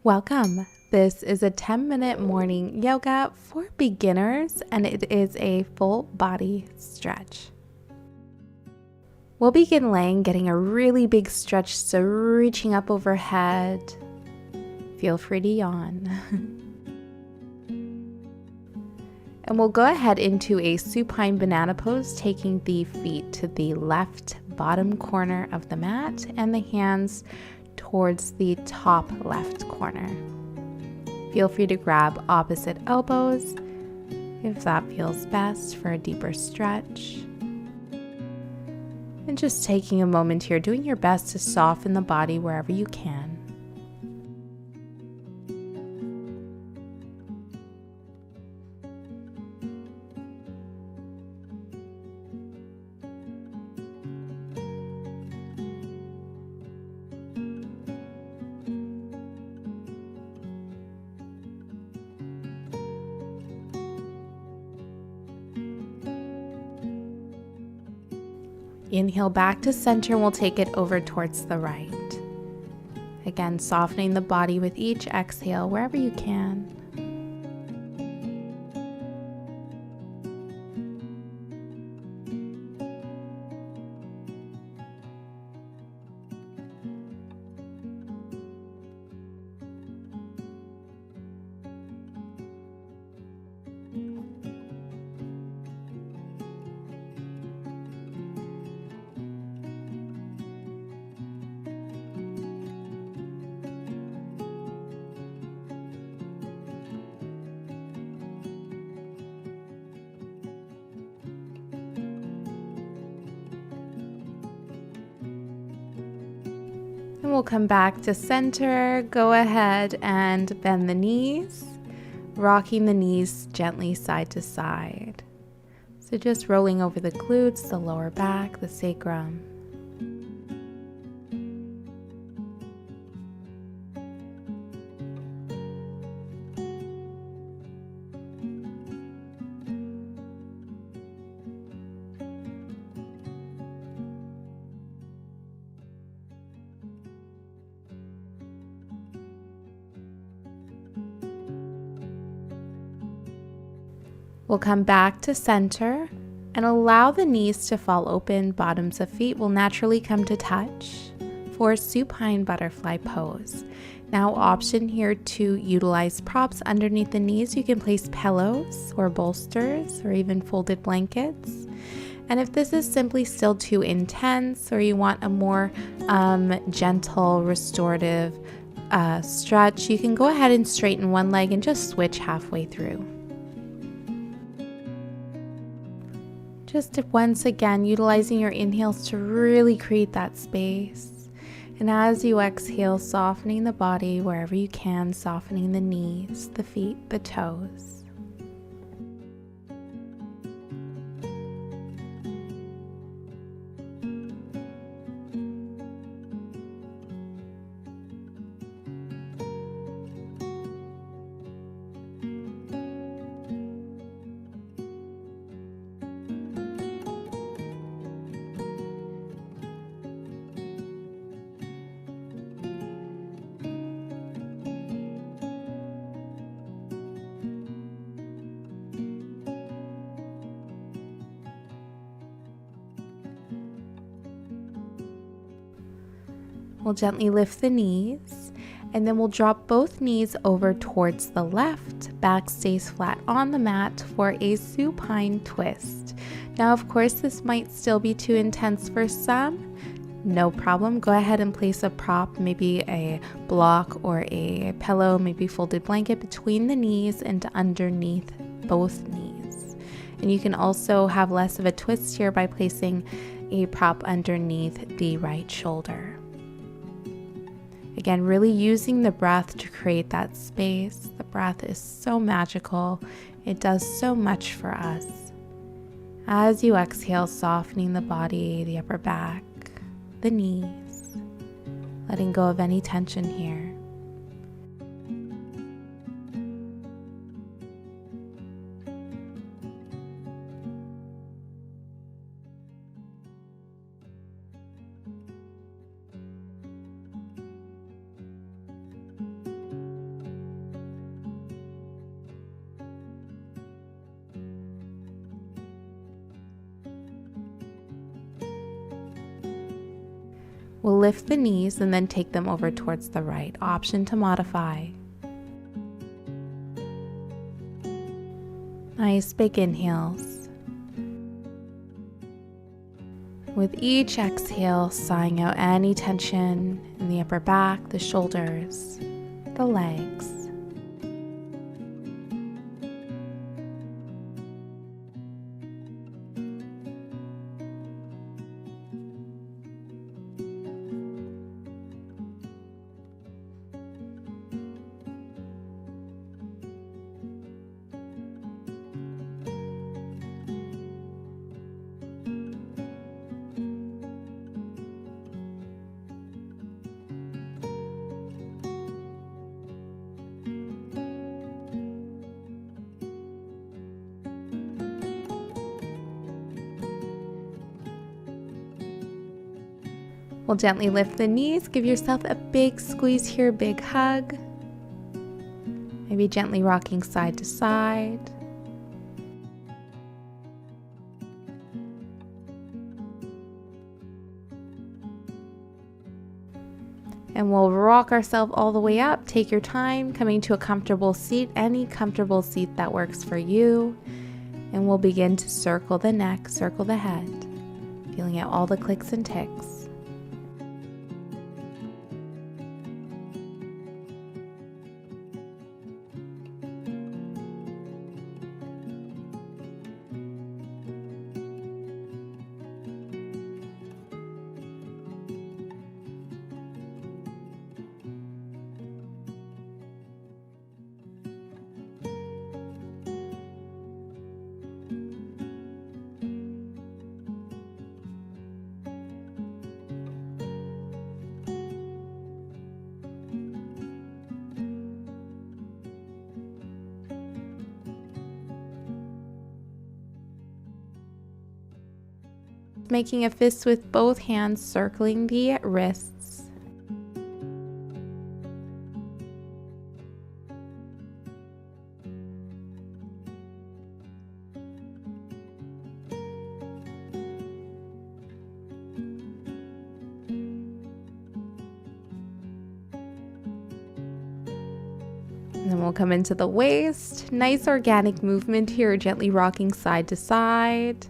Welcome. This is a 10-minute morning yoga for beginners, and it is a full body stretch. We'll begin laying, getting a really big stretch, so reaching up overhead. Feel free to yawn. And we'll go ahead into a supine banana pose, taking the feet to the left bottom corner of the mat and the hands towards the top left corner. Feel free to grab opposite elbows if that feels best for a deeper stretch. And just taking a moment here, doing your best to soften the body wherever you can. Inhale back to center, and we'll take it over towards the right. Again, softening the body with each exhale wherever you can. And we'll come back to center. Go ahead and bend the knees, rocking the knees gently side to side. So just rolling over the glutes, the lower back, the sacrum. We'll come back to center and allow the knees to fall open. Bottoms of feet will naturally come to touch for Supine Butterfly pose. Now, option here to utilize props underneath the knees. You can place pillows or bolsters or even folded blankets. And if this is simply still too intense, or you want a more gentle, restorative stretch, you can go ahead and straighten one leg and just switch halfway through. Just once again, utilizing your inhales to really create that space. And as you exhale, softening the body wherever you can, softening the knees, the feet, the toes. We'll gently lift the knees, and then we'll drop both knees over towards the left. Back stays flat on the mat for a supine twist. Now, of course, this might still be too intense for some. No problem. Go ahead and place a prop, maybe a block or a pillow, maybe folded blanket between the knees and underneath both knees. And you can also have less of a twist here by placing a prop underneath the right shoulder. Again, really using the breath to create that space. The breath is so magical. It does so much for us. As you exhale, softening the body, the upper back, the knees, letting go of any tension here. We'll lift the knees and then take them over towards the right. Option to modify. Nice big inhales. With each exhale, sighing out any tension in the upper back, the shoulders, the legs. We'll gently lift the knees, give yourself a big squeeze here, big hug. Maybe gently rocking side to side. And we'll rock ourselves all the way up. Take your time, coming to a comfortable seat, any comfortable seat that works for you. And we'll begin to circle the neck, circle the head, feeling out all the clicks and ticks. Making a fist with both hands, circling the wrists. And then we'll come into the waist. Nice organic movement here, gently rocking side to side.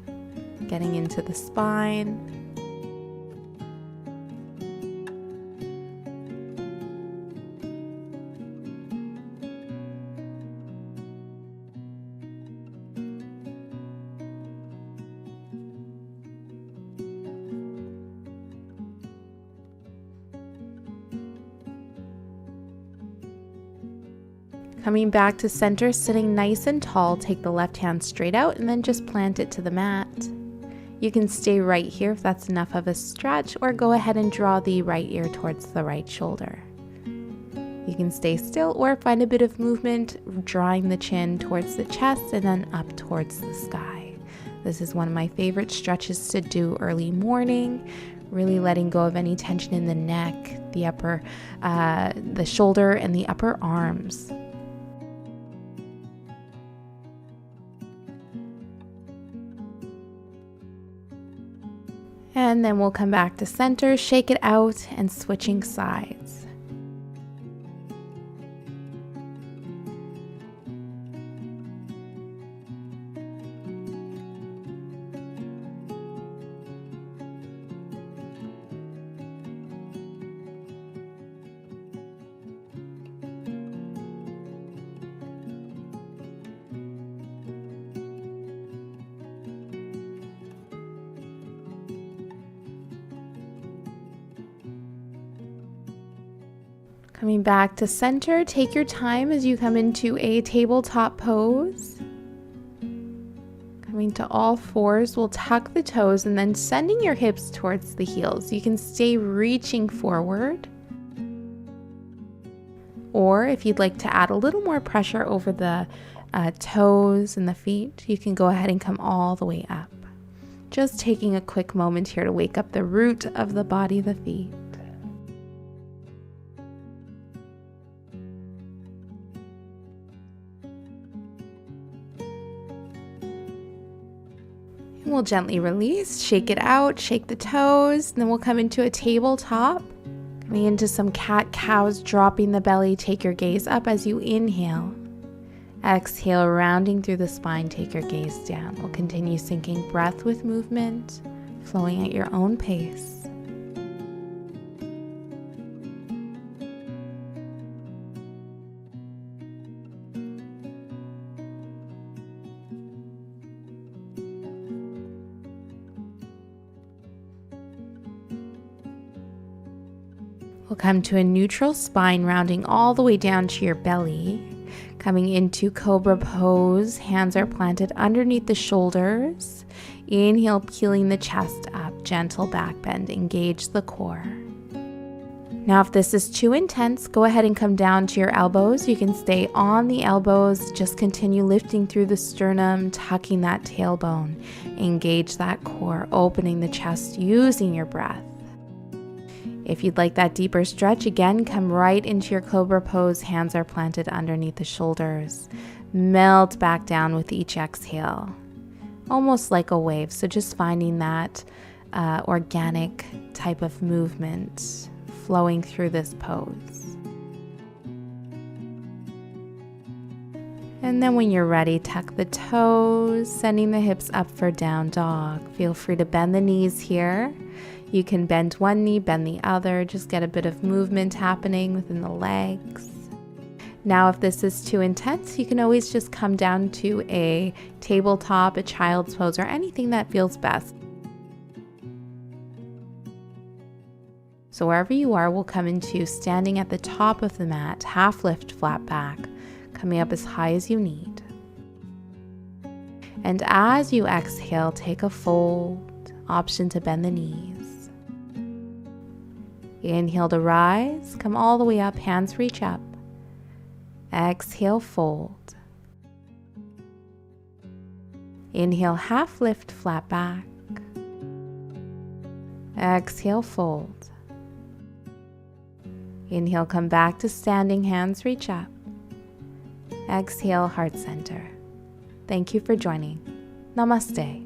Getting into the spine. Coming back to center, sitting nice and tall, take the left hand straight out and then just plant it to the mat. You can stay right here if that's enough of a stretch, or go ahead and draw the right ear towards the right shoulder. You can stay still or find a bit of movement, drawing the chin towards the chest and then up towards the sky. This is one of my favorite stretches to do early morning, really letting go of any tension in the neck, the upper, the shoulder and the upper arms. And then we'll come back to center, shake it out, and switching sides. Coming back to center, take your time as you come into a tabletop pose. Coming to all fours, we'll tuck the toes and then sending your hips towards the heels. You can stay reaching forward. Or if you'd like to add a little more pressure over the toes and the feet, you can go ahead and come all the way up. Just taking a quick moment here to wake up the root of the body, the feet. We'll gently release, shake it out, shake the toes, and then we'll come into a tabletop. Coming into some cat-cows, dropping the belly, take your gaze up as you inhale. Exhale, rounding through the spine, take your gaze down. We'll continue syncing breath with movement, flowing at your own pace. We'll come to a neutral spine, rounding all the way down to your belly. Coming into cobra pose, hands are planted underneath the shoulders. Inhale, peeling the chest up, gentle back bend, engage the core. Now if this is too intense, go ahead and come down to your elbows. You can stay on the elbows, just continue lifting through the sternum, tucking that tailbone. Engage that core, opening the chest, using your breath. If you'd like that deeper stretch, again, come right into your cobra pose. Hands are planted underneath the shoulders. Melt back down with each exhale, almost like a wave. So just finding that organic type of movement flowing through this pose. And then when you're ready, tuck the toes, sending the hips up for down dog. Feel free to bend the knees here. You can bend one knee, bend the other, just get a bit of movement happening within the legs. Now, if this is too intense, you can always just come down to a tabletop, a child's pose, or anything that feels best. So wherever you are, we'll come into standing at the top of the mat, half lift, flat back, coming up as high as you need. And as you exhale, take a fold, option to bend the knees. Inhale to rise, come all the way up, hands reach up. Exhale, fold. Inhale, half lift, flat back. Exhale, fold. Inhale, come back to standing, hands reach up. Exhale, heart center. Thank you for joining. Namaste.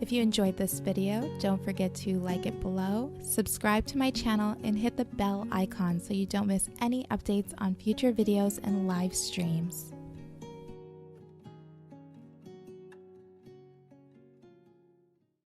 If you enjoyed this video, don't forget to like it below, subscribe to my channel, and hit the bell icon so you don't miss any updates on future videos and live streams.